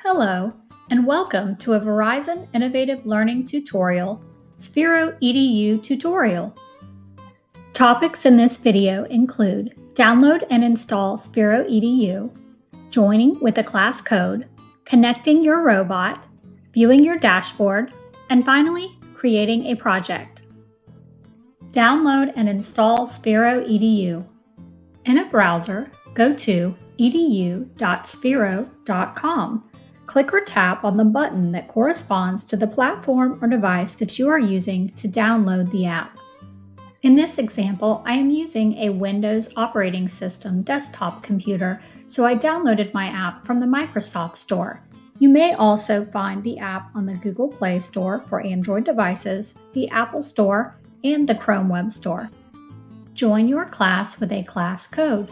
Hello, and welcome to a Verizon Innovative Learning Tutorial, Sphero Edu tutorial. Topics in this video include download and install Sphero Edu, joining with a class code, connecting your robot, viewing your dashboard, and finally, creating a project. Download and install Sphero Edu. In a browser, go to edu.sphero.com. Click or tap on the button that corresponds to the platform or device that you are using to download the app. In this example, I am using a Windows operating system desktop computer, so I downloaded my app from the Microsoft Store. You may also find the app on the Google Play Store for Android devices, the Apple Store, and the Chrome Web Store. Join your class with a class code.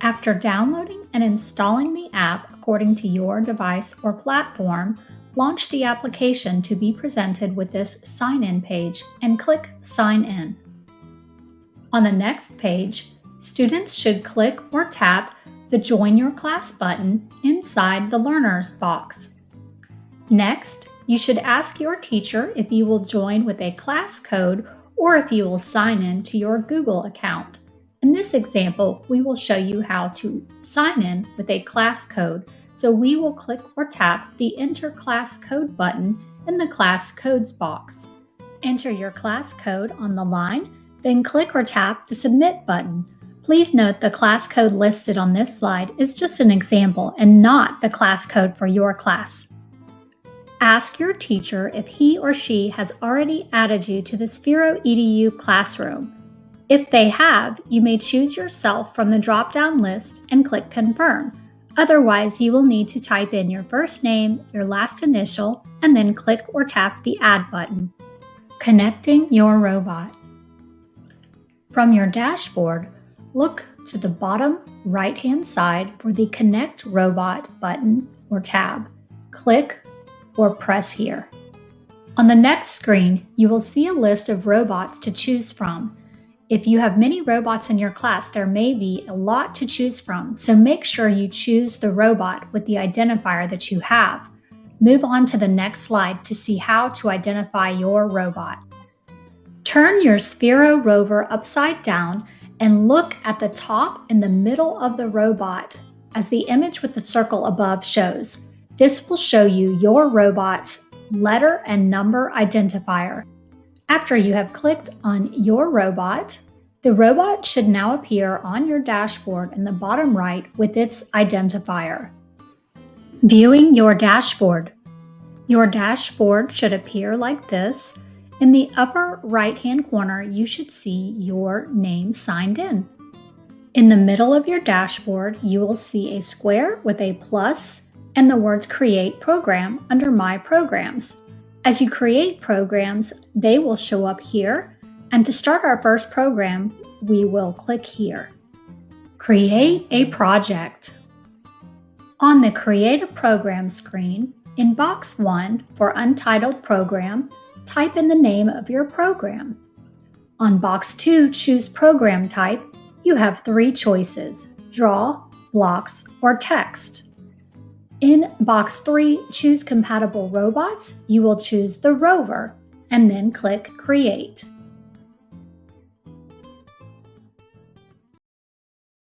After downloading and installing the app according to your device or platform, launch the application to be presented with this sign-in page and click Sign In. On the next page, students should click or tap the Join Your Class button inside the Learners box. Next, you should ask your teacher if you will join with a class code or if you will sign in to your Google account. In this example, we will show you how to sign in with a class code, so we will click or tap the Enter Class Code button in the Class Codes box. Enter your class code on the line, then click or tap the Submit button. Please note the class code listed on this slide is just an example and not the class code for your class. Ask your teacher if he or she has already added you to the Sphero Edu classroom. If they have, you may choose yourself from the drop-down list and click Confirm. Otherwise, you will need to type in your first name, your last initial, and then click or tap the Add button. Connecting your robot. From your dashboard, look to the bottom right-hand side for the Connect Robot button or tab. Click or press here. On the next screen, you will see a list of robots to choose from. If you have many robots in your class, there may be a lot to choose from, so make sure you choose the robot with the identifier that you have. Move on to the next slide to see how to identify your robot. Turn your Sphero rover upside down and look at the top and the middle of the robot as the image with the circle above shows. This will show you your robot's letter and number identifier. After you have clicked on your robot, the robot should now appear on your dashboard in the bottom right with its identifier. Viewing your dashboard. Your dashboard should appear like this. In the upper right-hand corner, you should see your name signed in. In the middle of your dashboard, you will see a square with a plus and the words Create Program under My Programs. As you create programs, they will show up here, and to start our first program, we will click here. Create a project. On the Create a Program screen, in box 1 for Untitled Program, type in the name of your program. On box 2, choose Program Type. You have 3 choices: Draw, Blocks, or Text. In box 3, choose Compatible Robots. You will choose the rover and then click Create.